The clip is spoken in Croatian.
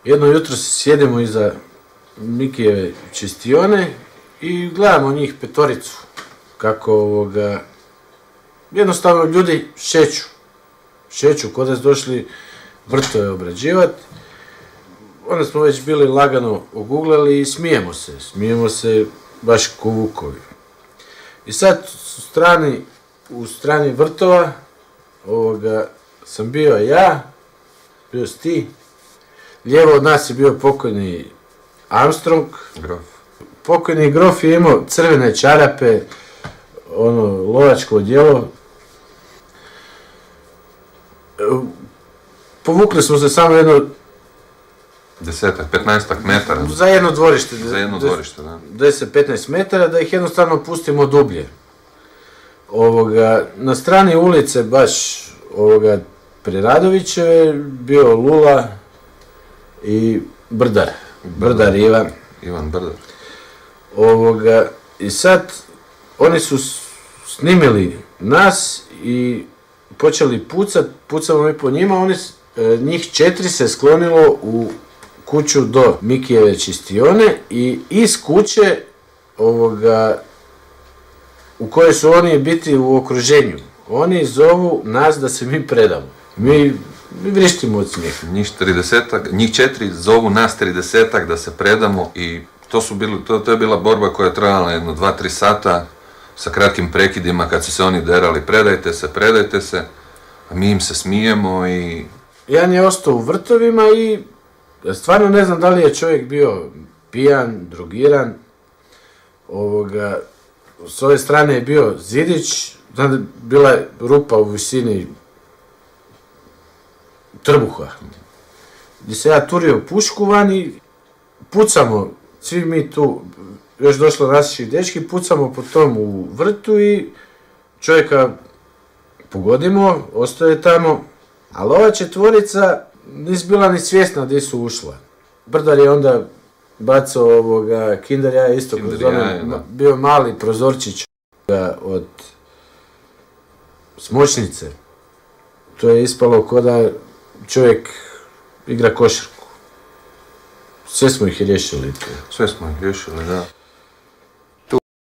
Jedno jutro sjedimo iza Mikijeve čistione i gledamo njih petoricu. Kako jednostavno ljudi šeću kod da su došli vrtove obrađivati. Onda smo već bili lagano oguglali i smijemo se baš ko vukovi. I sad u strani vrtova sam bio ja, bio si ti, lijevo od nas je bio pokojni Armstrong. Grof. Pokojni Grof je imao crvene čarape, lovačko odjelo. Povukli smo se samo jedno 10-15 metara. Za jedno dvorište. Da. 10-15 metara, da ih jednostavno pustimo dublje. Na strani ulice, baš pri Radovićeve, bio Lula i Brdar. Brdar Ivan. Ivan Brdar. I sad, oni su snimili nas i počeli pucamo mi po njima, njih 4 se sklonilo u kuću do Mikijeve čistione i iz kuće u kojoj su oni biti u okruženju. Oni zovu nas da se mi predamo. Mi vrištimo od smijeha. Njih 4 zovu nas 30-ak da se predamo i to je bila borba koja je trajala jedno 2-3 sata sa kratkim prekidima kad su se oni derali predajte se, a mi im se smijemo i... Jedan je ostao u vrtovima i stvarno ne znam da li je čovjek bio pijan, drogiran. S ove strane je bio zidić, bila je rupa u visini trbuha. Gdje se ja turio pušku van i pucamo, svi mi tu, još došlo naši dečki, pucamo po tom u vrtu i čovjeka pogodimo, ostaje tamo. Ali ova četvorica nisi bila ni svjesna gdje su ušla. Brdar je onda bacao kinder jaje isto, bio mali prozorčić od smočnice. To je ispalo kao da čovjek igra košarku. Sve smo ih riješili. Sve smo ih riješili, da.